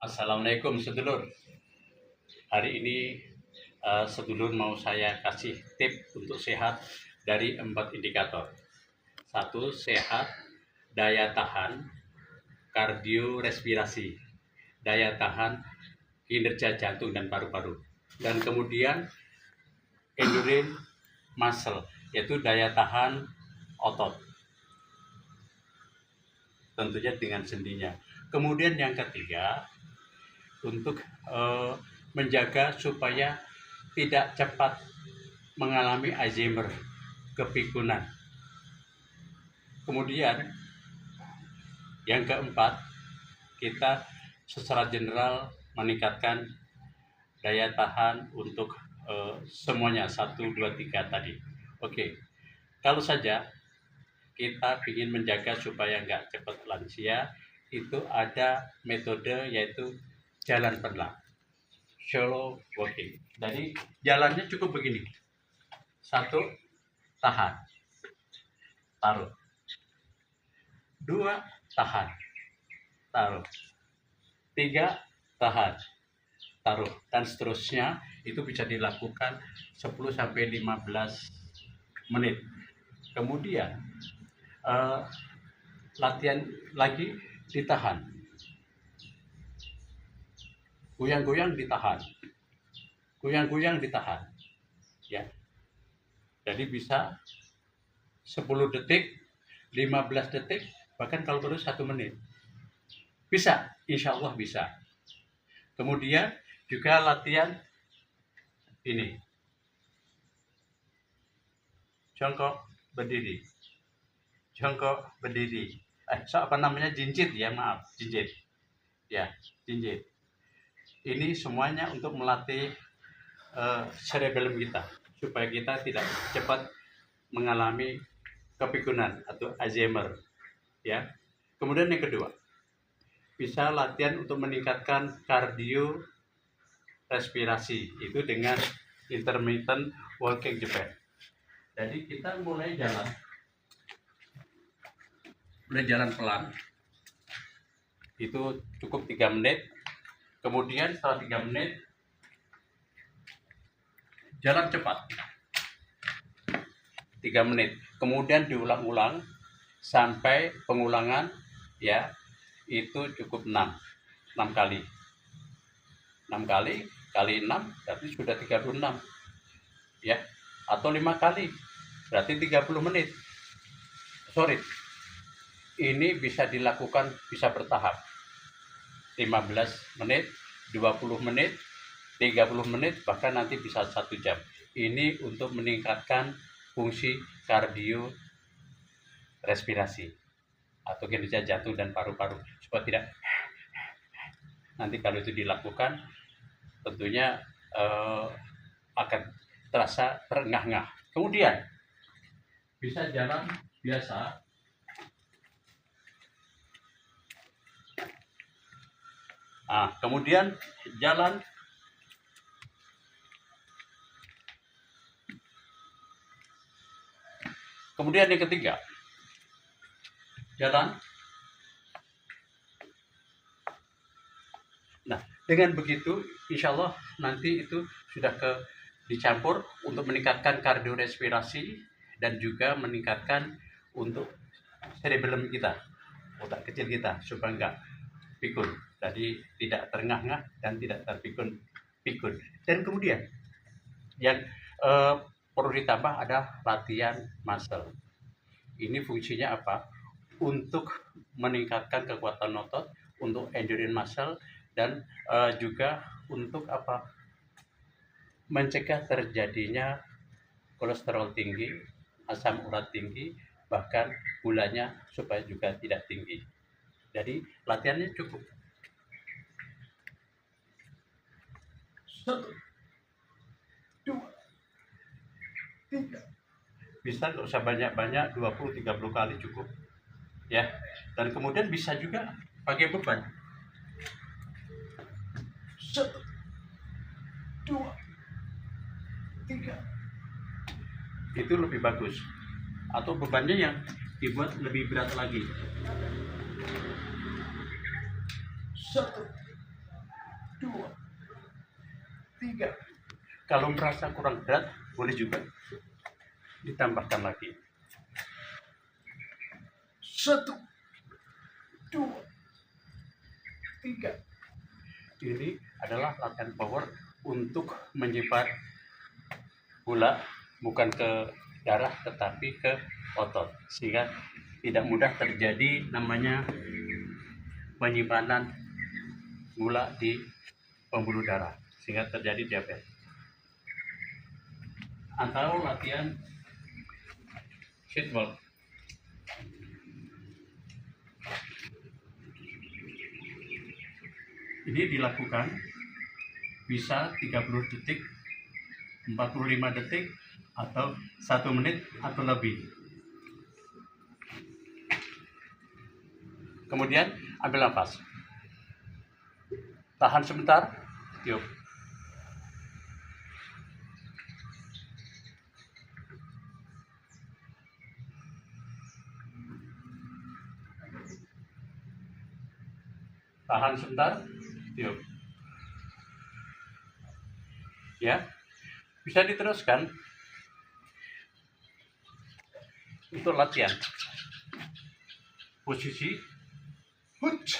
Assalamualaikum sedulur. Hari ini sedulur mau saya kasih tip untuk sehat dari 4 indikator. 1. Sehat, daya tahan, kardiorespirasi, daya tahan, kinerja jantung dan paru-paru. Dan kemudian endurance muscle, yaitu daya tahan otot. Tentunya dengan sendinya. Kemudian yang ketiga, untuk menjaga supaya tidak cepat mengalami Alzheimer, kepikunan. Kemudian yang keempat, kita secara general meningkatkan daya tahan untuk semuanya 1, 2, 3 tadi. Oke, kalau saja kita ingin menjaga supaya nggak cepat lansia, itu ada metode yaitu jalan pelan, slow walking. Jadi jalannya cukup begini. 1, tahan, taruh. 2, tahan, taruh. 3, tahan, taruh. Dan seterusnya itu bisa dilakukan 10-15 menit. Kemudian latihan lagi, ditahan. Goyang-goyang ditahan. Goyang-goyang ditahan. Ya. Jadi bisa 10 detik, 15 detik, bahkan kalau perlu 1 menit. Bisa, insya Allah bisa. Kemudian juga latihan ini. Jongkok, berdiri. Jongkok, berdiri. Jinjit ya, maaf, jinjit. Ya, jinjit. Ini semuanya untuk melatih cerebellum kita, supaya kita tidak cepat mengalami kepikunan atau Alzheimer. Ya. Kemudian yang kedua, bisa latihan untuk meningkatkan kardiorespirasi, itu dengan intermittent walking Japan. Jadi kita mulai jalan pelan, itu cukup 3 menit. Kemudian setelah 3 menit jalan cepat 3 menit. Kemudian diulang-ulang sampai pengulangan ya itu cukup 6 kali. 6 kali kali 6 berarti sudah 36 ya, atau 5 kali berarti 30 menit. Ini bisa dilakukan, bisa bertahap. 15 menit, 20 menit, 30 menit, bahkan nanti bisa 1 jam. Ini untuk meningkatkan fungsi kardiorespirasi atau kinerja jantung dan paru-paru, supaya tidak nanti kalau itu dilakukan tentunya akan terasa terengah-engah. Kemudian bisa jalan biasa. Kemudian jalan kemudian yang ketiga, jalan. Nah, dengan begitu insya Allah nanti itu sudah dicampur untuk meningkatkan kardiorespirasi dan juga meningkatkan untuk cerebellum kita, otak kecil kita, supaya enggak pikun, jadi tidak terengah-engah dan tidak terpikun. Dan kemudian yang perlu ditambah ada latihan muscle. Ini fungsinya apa? Untuk meningkatkan kekuatan otot, untuk endurance muscle, dan juga untuk apa? Mencegah terjadinya kolesterol tinggi, asam urat tinggi, bahkan gulanya supaya juga tidak tinggi. Jadi latihannya cukup 1, 2, 3. Bisa nggak usah banyak-banyak, 20-30 kali cukup. Ya. Dan kemudian bisa juga pakai beban. 1, 2, 3. Itu lebih bagus. Atau bebannya yang dibuat lebih berat lagi. 1, 2, 3. Kalau merasa kurang berat, boleh juga ditambahkan lagi. 1, 2, 3. Ini adalah latihan power untuk menyebar gula bukan ke darah tetapi ke otot, sehingga tidak mudah terjadi namanya penyimpanan gula di pembuluh darah sehingga terjadi diabetes. Atau latihan sheet work. Ini dilakukan bisa 30 detik, 45 detik, atau 1 menit atau lebih. Kemudian ambil nafas. Tahan sebentar, tiup. Tahan sebentar, tiup. Ya, bisa diteruskan untuk latihan. Posisi uch,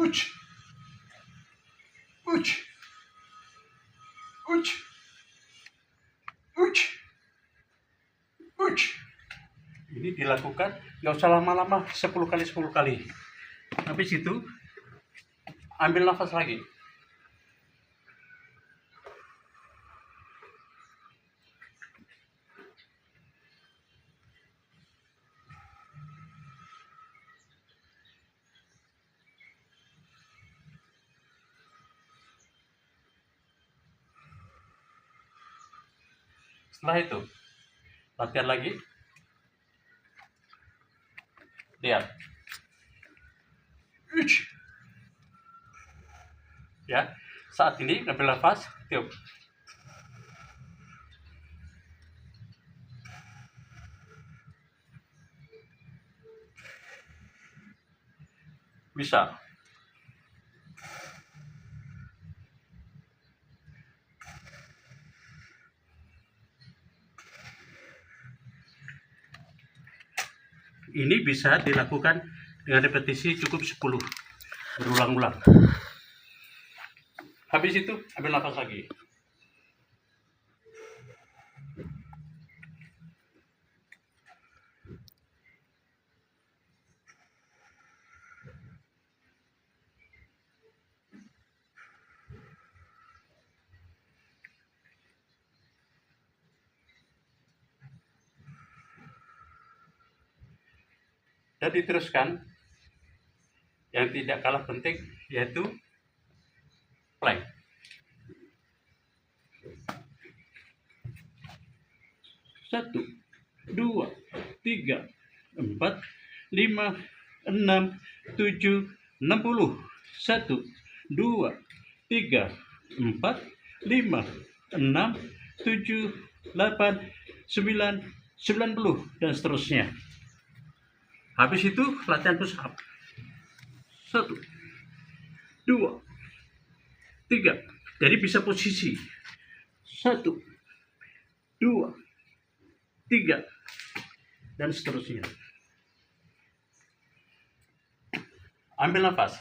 uch, uch, uch, uch, uch. Ini dilakukan nggak usah lama-lama, 10 kali 10 kali. Habis itu ambil nafas lagi. Setelah itu latihan lagi. Lihat. Ya, saat ini ambil nafas, tiup. Bisa. Ini bisa dilakukan dengan repetisi cukup 10, berulang-ulang. Habis itu ambil nafas lagi. Dan diteruskan yang tidak kalah penting, yaitu plank. 1, 2, 3, 4, 5, 6, 7, 60. 1, 2, 3, 4, 5, 6, 7, 8, 9, 90, dan seterusnya. Habis itu latihan push up. 1, 2, 3. Jadi bisa posisi 1, 2, 3, dan seterusnya. Ambil nafas.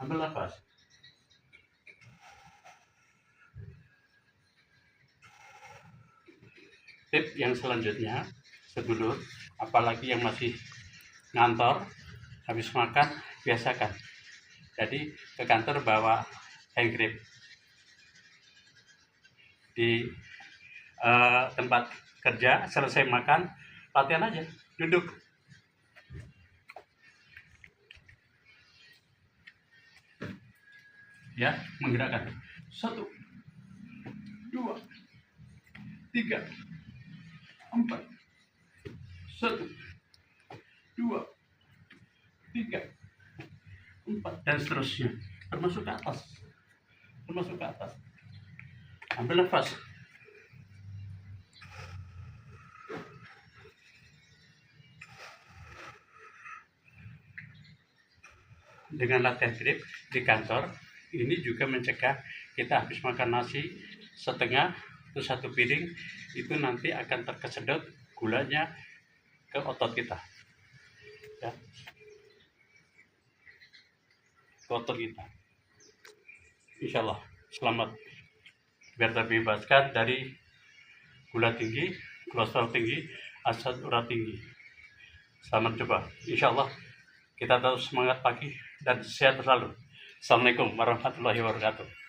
Ambil nafas. Tip yang selanjutnya, sedulur, apalagi yang masih ngantor, habis makan, biasakan. Jadi ke kantor bawa hand grip. Di tempat kerja, selesai makan, latihan aja, duduk. Ya, menggerakkan. 1, 2, 3, 4. 1, 2, 3, 4, dan seterusnya. Termasuk ke atas. Termasuk ke atas. Ambil nafas. dengan latihan grip di kantor, ini juga mencegah kita habis makan nasi setengah atau satu piring, itu nanti akan terkesedot gulanya ke otot kita, ya, ke otot kita. Insya Allah selamat, biar terbebaskan dari gula tinggi, kolesterol tinggi, asam urat tinggi. Selamat coba, insya Allah kita terus semangat pagi dan sehat selalu. Assalamualaikum warahmatullahi wabarakatuh.